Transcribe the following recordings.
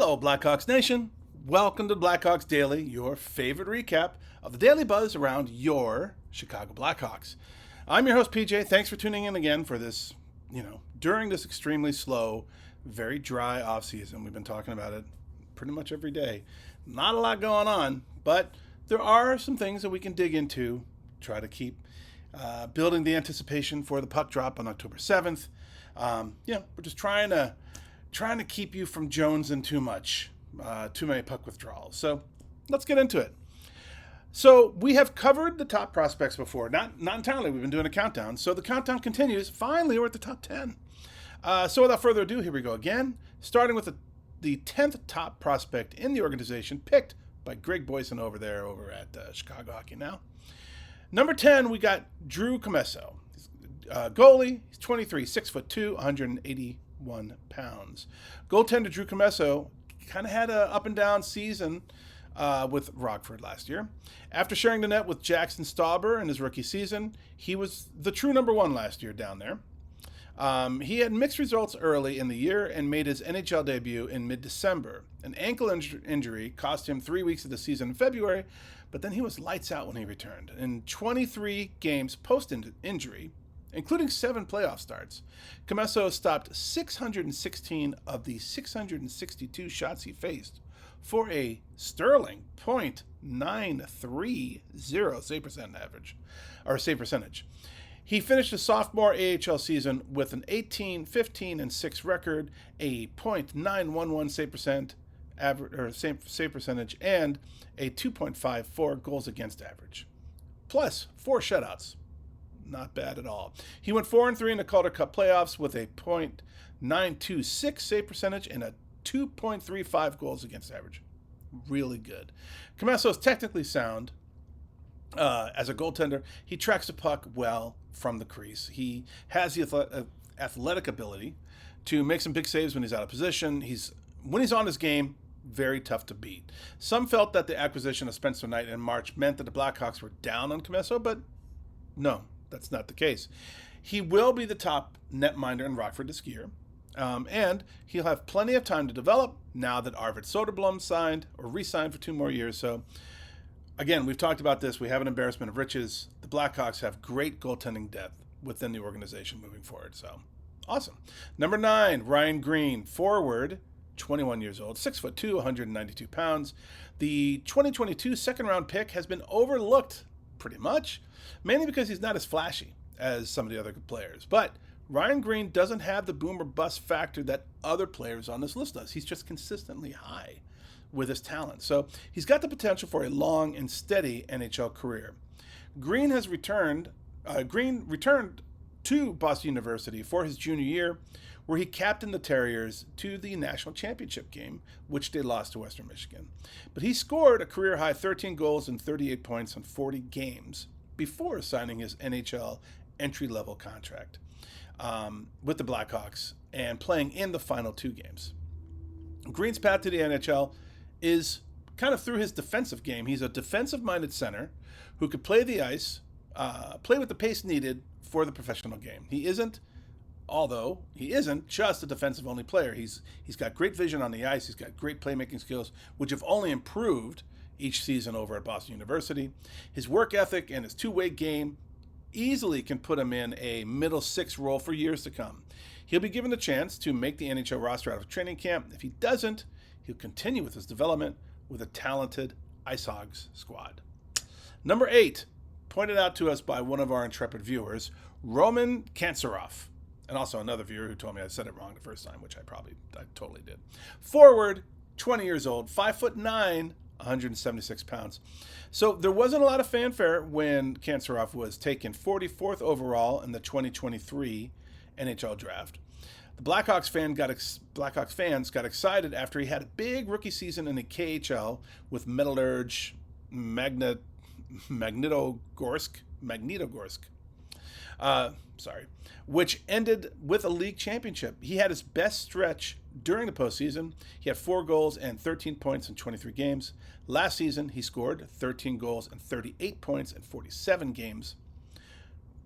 Hello, Blackhawks Nation. Welcome to Blackhawks Daily, your favorite recap of the daily buzz around your Chicago Blackhawks. I'm your host, PJ. Thanks for tuning in again for this, during this extremely slow, very dry offseason. We've been talking about it pretty much every day. Not a lot going on, but there are some things that we can dig into, try to keep building the anticipation for the puck drop on October 7th. We're just trying to keep you from jonesing too much, too many puck withdrawals. So let's get into it. So we have covered the top prospects before, not entirely. We've been doing a countdown. So the countdown continues. Finally, we're at the top 10. So without further ado, here we go again. Starting with the 10th top prospect in the organization, picked by Greg Boyson over at Chicago Hockey Now. Number 10, we got Drew Commesso. Goalie, he's 23, 6'2", 181 pounds. Goaltender Drew Commesso kind of had an up and down season with Rockford last year. After sharing the net with Jackson Stauber in his rookie season, he was the true number one last year down there. He had mixed results early in the year and made his NHL debut in mid-December. An ankle injury cost him 3 weeks of the season in February, but then he was lights out when he returned. In 23 games post-injury, including 7 playoff starts, Commesso stopped 616 of the 662 shots he faced for a sterling .930 save percentage. He finished his sophomore AHL season with an 18, 15, and 6 record, a .911 save percentage, and a 2.54 goals against average, plus 4 shutouts. Not bad at all. He went 4-3 in the Calder Cup playoffs with a .926 save percentage and a 2.35 goals against average. Really good. Commesso is technically sound as a goaltender. He tracks the puck well from the crease. He has the athletic ability to make some big saves when he's out of position. When he's on his game, very tough to beat. Some felt that the acquisition of Spencer Knight in March meant that the Blackhawks were down on Commesso, but no. That's not the case. He will be the top netminder in Rockford this year, and he'll have plenty of time to develop now that Arvid Soderblom re-signed for 2 more years. So, again, we've talked about this. We have an embarrassment of riches. The Blackhawks have great goaltending depth within the organization moving forward. So, awesome. Number 9, Ryan Green, forward, 21 years old, 6'2", 192 pounds. The 2022 second-round pick has been overlooked pretty much, mainly because he's not as flashy as some of the other players. But Ryan Green doesn't have the boom or bust factor that other players on this list does. He's just consistently high with his talent. So he's got the potential for a long and steady NHL career. Green returned to Boston University for his junior year, where he captained the Terriers to the national championship game, which they lost to Western Michigan. But he scored a career-high 13 goals and 38 points in 40 games before signing his NHL entry-level contract with the Blackhawks and playing in the final 2 games. Green's path to the NHL is kind of through his defensive game. He's a defensive-minded center who could play the ice, play with the pace needed for the professional game. He isn't just a defensive-only player. He's got great vision on the ice. He's got great playmaking skills, which have only improved each season over at Boston University. His work ethic and his two-way game easily can put him in a middle 6 role for years to come. He'll be given the chance to make the NHL roster out of training camp. If he doesn't, he'll continue with his development with a talented Ice Hogs squad. Number 8, pointed out to us by one of our intrepid viewers, Roman Kantsarov. And also another viewer who told me I said it wrong the first time, which I totally did. Forward, 20 years old, 5'9", 176 pounds. So there wasn't a lot of fanfare when Kantsarov was taken 44th overall in the 2023 NHL draft. The Blackhawks fans got excited after he had a big rookie season in the KHL with Metallurg Magnitogorsk, which ended with a league championship. He had his best stretch during the postseason. He had 4 goals and 13 points in 23 games. Last season, he scored 13 goals and 38 points in 47 games,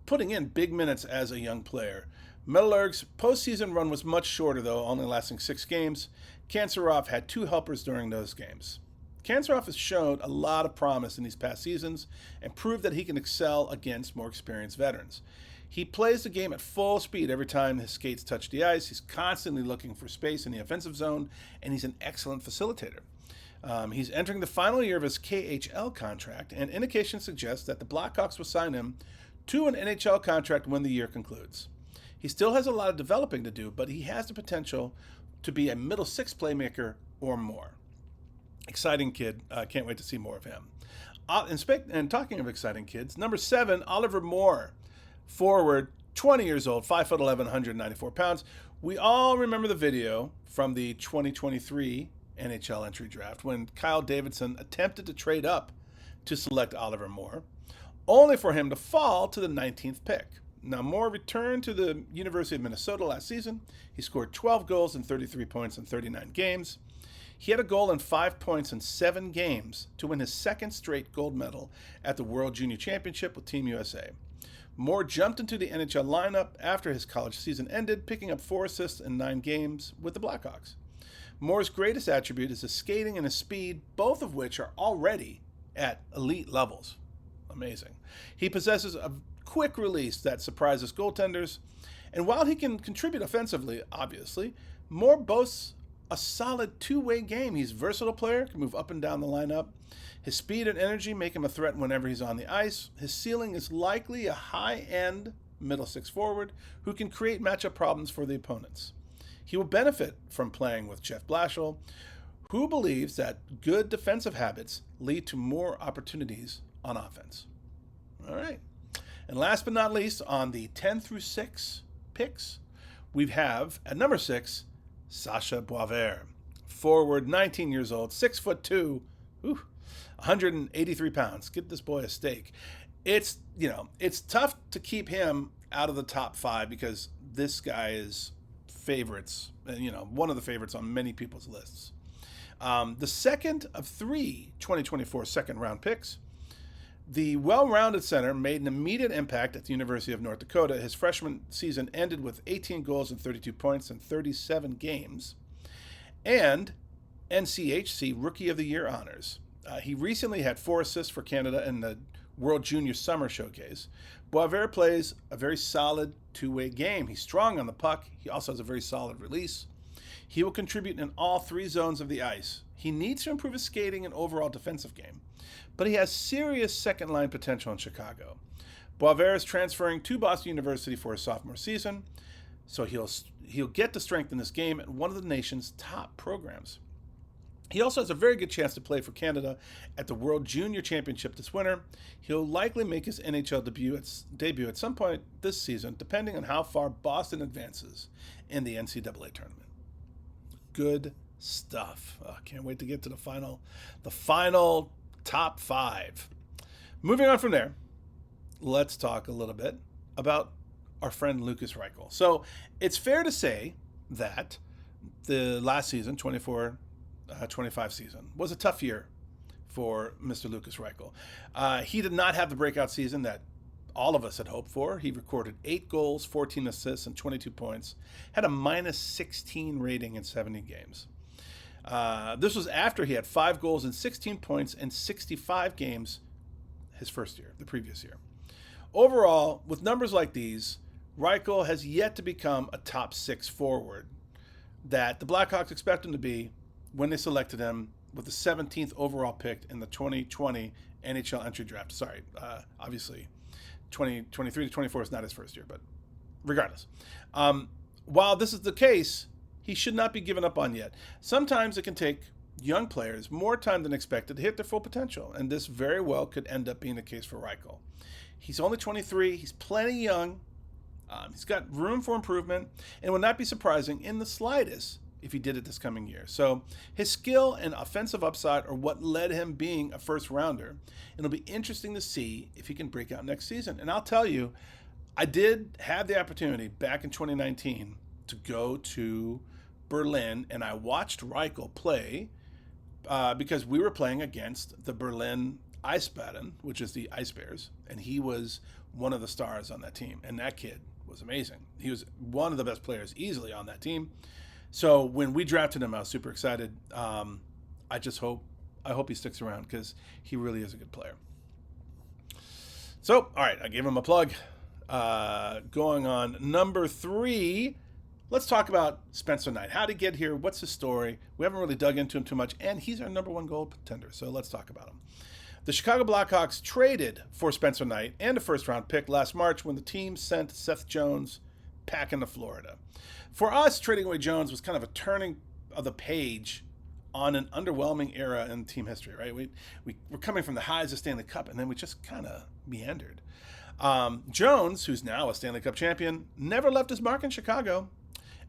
putting in big minutes as a young player. Metallurg's postseason run was much shorter, though, only lasting 6 games. Kanserov had 2 helpers during those games. Kanserov has shown a lot of promise in these past seasons and proved that he can excel against more experienced veterans. He plays the game at full speed every time his skates touch the ice. He's constantly looking for space in the offensive zone, and he's an excellent facilitator. He's entering the final year of his KHL contract, and indications suggest that the Blackhawks will sign him to an NHL contract when the year concludes. He still has a lot of developing to do, but he has the potential to be a middle six playmaker or more. Exciting kid. Can't wait to see more of him. And talking of exciting kids, number 7, Oliver Moore, forward, 20 years old, 5'11", 194 pounds. We all remember the video from the 2023 NHL entry draft when Kyle Davidson attempted to trade up to select Oliver Moore, only for him to fall to the 19th pick. Now, Moore returned to the University of Minnesota last season. He scored 12 goals and 33 points in 39 games. He had a goal and 5 points in 7 games to win his second straight gold medal at the World Junior Championship with Team USA. Moore jumped into the NHL lineup after his college season ended, picking up 4 assists in 9 games with the Blackhawks. Moore's greatest attribute is his skating and his speed, both of which are already at elite levels. Amazing. He possesses a quick release that surprises goaltenders, and while he can contribute offensively, obviously, Moore boasts a solid two-way game. He's a versatile player, can move up and down the lineup. His speed and energy make him a threat whenever he's on the ice. His ceiling is likely a high-end middle six forward who can create matchup problems for the opponents. He will benefit from playing with Jeff Blashill, who believes that good defensive habits lead to more opportunities on offense. All right. And last but not least, on the 10 through 6 picks, we have at number 6, Sasha Boisvert, forward, 19 years old, 6'2", 183 pounds. Get this boy a steak. It's tough to keep him out of the top 5 because this guy is favorites, one of the favorites on many people's lists. The second of 3 2024 second-round picks, the well-rounded center made an immediate impact at the University of North Dakota. His freshman season ended with 18 goals and 32 points in 37 games, and NCHC Rookie of the Year honors. He recently had 4 assists for Canada in the World Junior Summer Showcase. Boisvert plays a very solid two-way game. He's strong on the puck. He also has a very solid release. He will contribute in all 3 zones of the ice. He needs to improve his skating and overall defensive game, but he has serious second-line potential in Chicago. Boisvert is transferring to Boston University for his sophomore season, so he'll get to strengthen his game at one of the nation's top programs. He also has a very good chance to play for Canada at the World Junior Championship this winter. He'll likely make his NHL debut at some point this season, depending on how far Boston advances in the NCAA tournament. Good stuff. Can't wait to get to the final top 5. Moving on from there, let's talk a little bit about our friend Lukas Reichel. So it's fair to say that the last season, 24-25 season, was a tough year for Mr. Lukas Reichel. He did not have the breakout season that all of us had hoped for. He recorded 8 goals, 14 assists, and 22 points, had a minus 16 rating in 70 games. This was after he had 5 goals and 16 points in 65 games his first year, the previous year. Overall, with numbers like these, Reichel has yet to become a top 6 forward that the Blackhawks expect him to be when they selected him with the 17th overall pick in the 2020 NHL entry draft. Sorry, obviously 2023 to 24 is not his first year, but regardless. While this is the case, he should not be given up on yet. Sometimes it can take young players more time than expected to hit their full potential, and this very well could end up being the case for Reichel. He's only 23. He's plenty young. He's got room for improvement, and would not be surprising in the slightest if he did it this coming year. So his skill and offensive upside are what led him being a first rounder. It'll be interesting to see if he can break out next season. And I'll tell you, I did have the opportunity back in 2019 to go to Berlin, and I watched Reichel play because we were playing against the Berlin Eisbären, which is the Ice Bears, and he was one of the stars on that team. And that kid was amazing. He was one of the best players easily on that team. So when we drafted him, I was super excited. I hope he sticks around because he really is a good player. So, all right, I gave him a plug. Going on number 3, let's talk about Spencer Knight. How did he get here? What's his story? We haven't really dug into him too much, and he's our number 1 goal contender, so let's talk about him. The Chicago Blackhawks traded for Spencer Knight and a first-round pick last March when the team sent Seth Jones packing to Florida. For us, trading away Jones was kind of a turning of the page on an underwhelming era in team history, right? We were coming from the highs of Stanley Cup, and then we just kind of meandered. Jones, who's now a Stanley Cup champion, never left his mark in Chicago,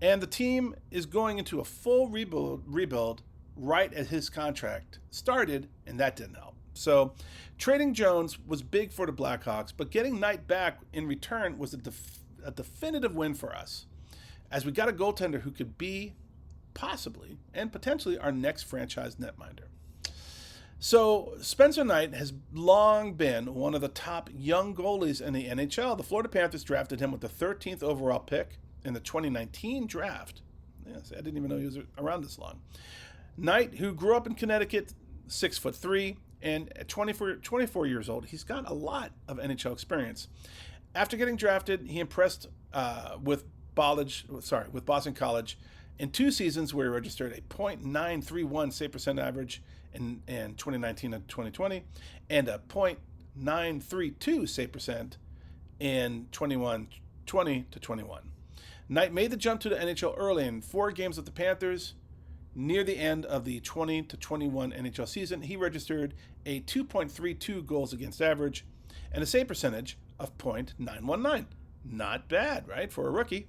and the team is going into a full rebuild right as his contract started, and that didn't help. So trading Jones was big for the Blackhawks, but getting Knight back in return was a definitive win for us, as we got a goaltender who could be possibly and potentially our next franchise netminder. So Spencer Knight has long been one of the top young goalies in the NHL. The Florida Panthers drafted him with the 13th overall pick in the 2019 draft. Yes, I didn't even know he was around this long. Knight, who grew up in Connecticut, 6'3", and at 24 years old, he's got a lot of NHL experience. After getting drafted, he impressed with Boston College in 2 seasons where he registered a .931 save percent average in 2019 and 2020, and a .932 save percent in 2020 to 21. Knight made the jump to the NHL early in 4 games with the Panthers. Near the end of the 20 to 21 NHL season, he registered a 2.32 goals against average and a save percentage of .919. Not bad, right, for a rookie?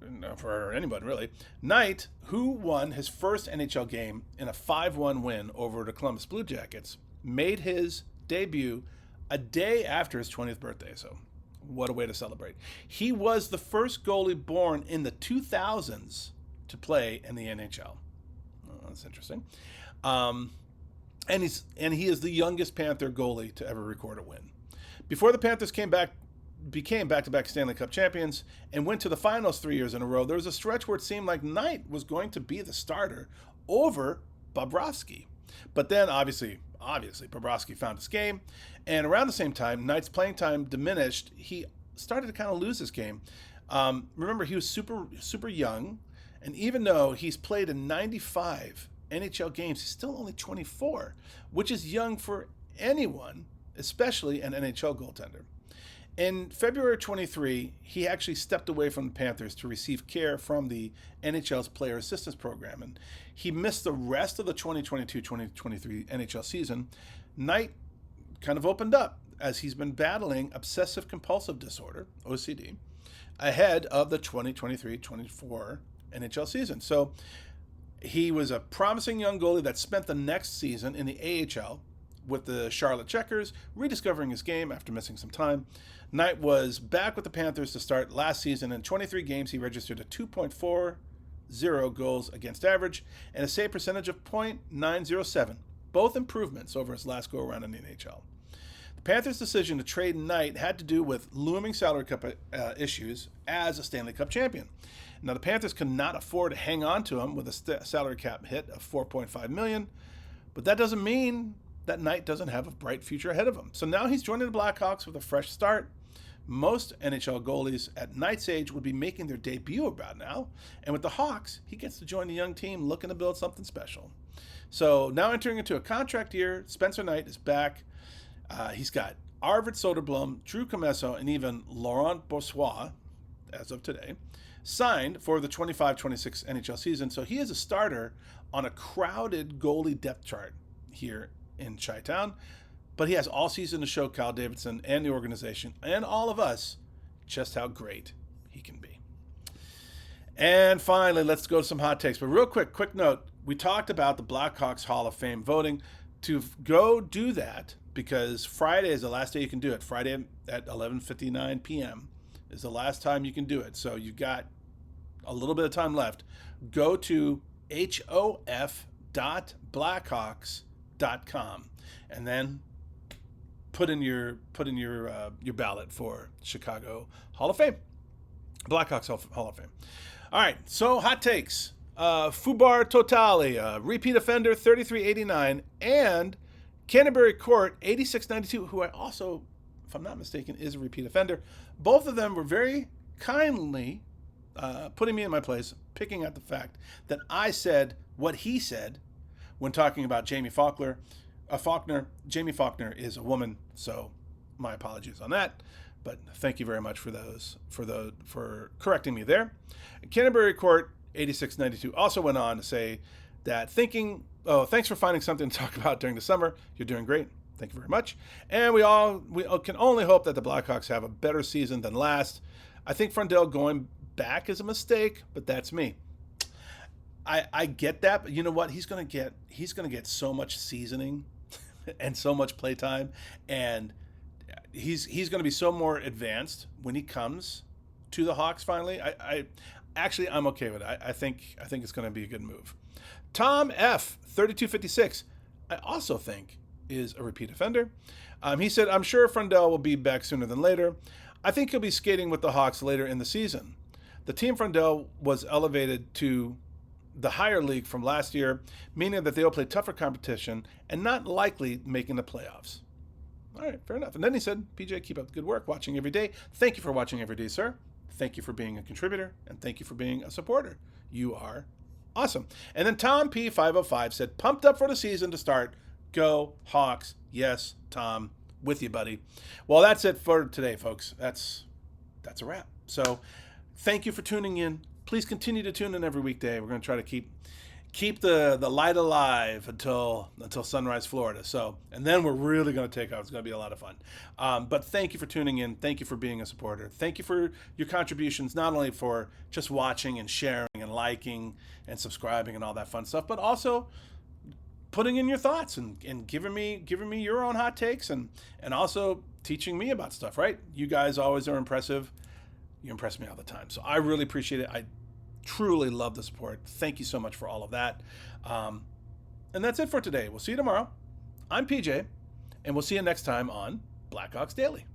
No, for anybody, really. Knight, who won his first NHL game in a 5-1 win over the Columbus Blue Jackets, made his debut a day after his 20th birthday, so what a way to celebrate. He was the first goalie born in the 2000s to play in the NHL. Oh, that's interesting. And he is the youngest Panther goalie to ever record a win. Before the Panthers became back-to-back Stanley Cup champions and went to the finals 3 years in a row, there was a stretch where it seemed like Knight was going to be the starter over Bobrovsky. But then, obviously, Bobrovsky found his game, and around the same time, Knight's playing time diminished. He started to kind of lose his game. Remember, he was super young, and even though he's played in 95 NHL games, he's still only 24, which is young for anyone, especially an NHL goaltender. In February 23, he actually stepped away from the Panthers to receive care from the NHL's Player Assistance Program, and he missed the rest of the 2022-2023 NHL season. Knight kind of opened up as he's been battling obsessive-compulsive disorder, OCD, ahead of the 2023-24 NHL season. So he was a promising young goalie that spent the next season in the AHL with the Charlotte Checkers, rediscovering his game after missing some time. Knight was back with the Panthers to start last season. In 23 games, he registered a 2.40 goals against average and a save percentage of .907, both improvements over his last go-around in the NHL. The Panthers' decision to trade Knight had to do with looming salary cap issues as a Stanley Cup champion. Now, the Panthers could not afford to hang on to him with a salary cap hit of $4.5 million, but that doesn't mean that Knight doesn't have a bright future ahead of him. So now he's joining the Blackhawks with a fresh start. Most NHL goalies at Knight's age would be making their debut about now. And with the Hawks, he gets to join the young team looking to build something special. So now entering into a contract year, Spencer Knight is back. He's got Arvid Soderblom, Drew Commesso, and even Laurent Brossoit, as of today, signed for the 25-26 NHL season. So he is a starter on a crowded goalie depth chart here in Chi-Town, but he has all season to show Kyle Davidson and the organization and all of us just how great he can be. And finally, let's go to some hot takes. But real quick note, we talked about the Blackhawks Hall of Fame voting. To go do that, because Friday is the last day you can do it. Friday at 11:59 p.m. is the last time you can do it. So you've got a little bit of time left. Go to hof.blackhawks.com and then put in your ballot for Chicago Hall of Fame, Blackhawks Hall of Fame. All right, so hot takes. Fubar Totali, repeat offender, 3389, and Canterbury Court, 8692, who I also, if I'm not mistaken, is a repeat offender. Both of them were very kindly putting me in my place, picking at the fact that I said what he said when talking about Jamie Faulkner. Jamie Faulkner is a woman, so my apologies on that. But thank you very much for correcting me there. Canterbury Court 8692 also went on to say that thanks for finding something to talk about during the summer. You're doing great. Thank you very much. And we can only hope that the Blackhawks have a better season than last. I think Frundell going back is a mistake, but that's me. I get that, but you know what? He's gonna get so much seasoning and so much playtime, and he's going to be so more advanced when he comes to the Hawks finally. I'm okay with it. I think it's going to be a good move. Tom F 3256, I also think is a repeat offender. He said, I'm sure Frundell will be back sooner than later. I think he'll be skating with the Hawks later in the season. The team Frundell was elevated to the higher league from last year, meaning that they'll play tougher competition and not likely making the playoffs. All right, fair enough. And then he said, PJ, keep up the good work, watching every day. Thank you for watching every day, sir. Thank you for being a contributor, and thank you for being a supporter. You are awesome. And then Tom P505 said, pumped up for the season to start. Go Hawks. Yes, Tom, with you, buddy. Well, that's it for today, folks. That's a wrap. So thank you for tuning in. Please continue to tune in every weekday. We're going to try to keep the light alive until Sunrise, Florida. So, and then we're really going to take off. It's going to be a lot of fun. But thank you for tuning in. Thank you for being a supporter. Thank you for your contributions, not only for just watching and sharing and liking and subscribing and all that fun stuff, but also putting in your thoughts and giving me your own hot takes and also teaching me about stuff, right? You guys always are impressive. You impress me all the time. So I really appreciate it. I truly love the support. Thank you so much for all of that. And that's it for today. We'll see you tomorrow. I'm PJ, and we'll see you next time on Blackhawks Daily.